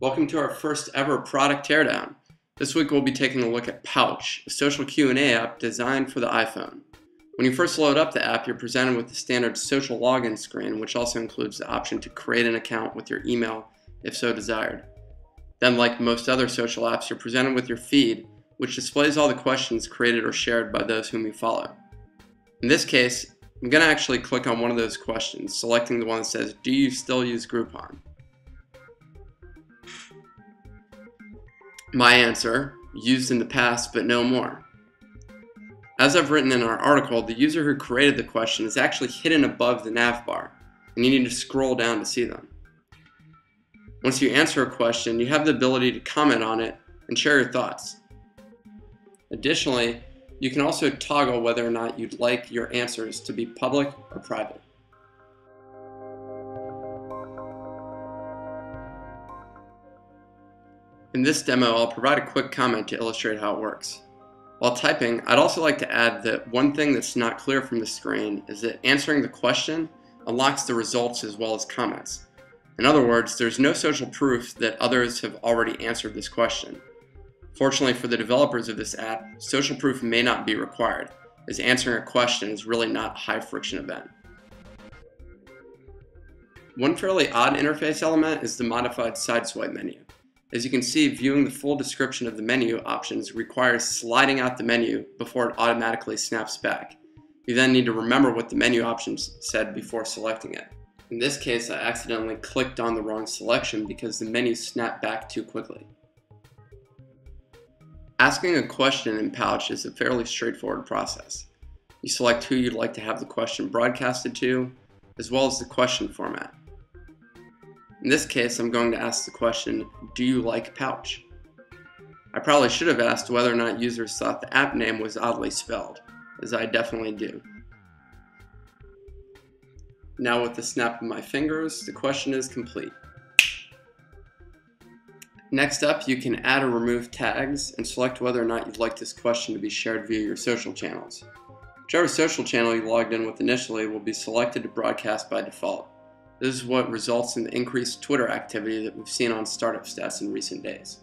Welcome to our first ever product teardown. This week we'll be taking a look at Poutsch, a social Q&A app designed for the iPhone. When you first load up the app, you're presented with the standard social login screen, which also includes the option to create an account with your email if so desired. Then, like most other social apps, you're presented with your feed, which displays all the questions created or shared by those whom you follow. In this case, I'm going to actually click on one of those questions, selecting the one that says, "Do you still use Groupon?" My answer, used in the past but no more. As I've written in our article, the user who created the question is actually hidden above the nav bar, and you need to scroll down to see them. Once you answer a question, you have the ability to comment on it and share your thoughts. Additionally, you can also toggle whether or not you'd like your answers to be public or private. In this demo, I'll provide a quick comment to illustrate how it works. While typing, I'd also like to add that one thing that's not clear from the screen is that answering the question unlocks the results as well as comments. In other words, there's no social proof that others have already answered this question. Fortunately for the developers of this app, social proof may not be required, as answering a question is really not a high-friction event. One fairly odd interface element is the modified sideswipe menu. As you can see, viewing the full description of the menu options requires sliding out the menu before it automatically snaps back. You then need to remember what the menu options said before selecting it. In this case, I accidentally clicked on the wrong selection because the menu snapped back too quickly. Asking a question in Poutsch is a fairly straightforward process. You select who you'd like to have the question broadcasted to, as well as the question format. In this case, I'm going to ask the question, "Do you like Poutsch?" I probably should have asked whether or not users thought the app name was oddly spelled, as I definitely do. Now with the snap of my fingers, the question is complete. Next up, you can add or remove tags and select whether or not you'd like this question to be shared via your social channels. Whichever social channel you logged in with initially will be selected to broadcast by default. This is what results in the increased Twitter activity that we've seen on startup stats in recent days.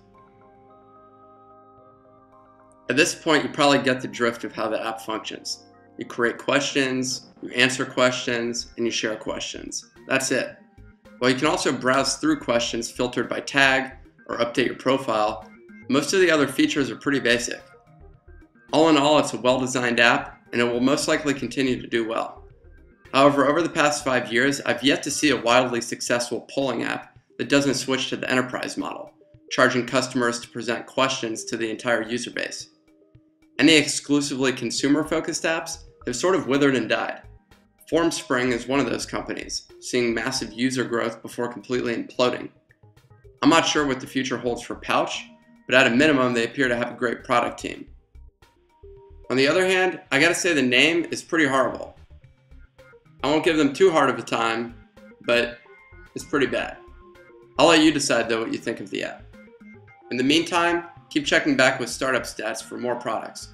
At this point, you probably get the drift of how the app functions. You create questions, you answer questions, and you share questions. That's it. While you can also browse through questions filtered by tag or update your profile, most of the other features are pretty basic. All in all, it's a well-designed app, and it will most likely continue to do well. However, over the past 5 years, I've yet to see a wildly successful polling app that doesn't switch to the enterprise model, charging customers to present questions to the entire user base. Any exclusively consumer-focused apps have sort of withered and died. Formspring is one of those companies, seeing massive user growth before completely imploding. I'm not sure what the future holds for Poutsch, but at a minimum, they appear to have a great product team. On the other hand, I gotta say the name is pretty horrible. I won't give them too hard of a time, but it's pretty bad. I'll let you decide though what you think of the app. In the meantime, keep checking back with startup stats for more products.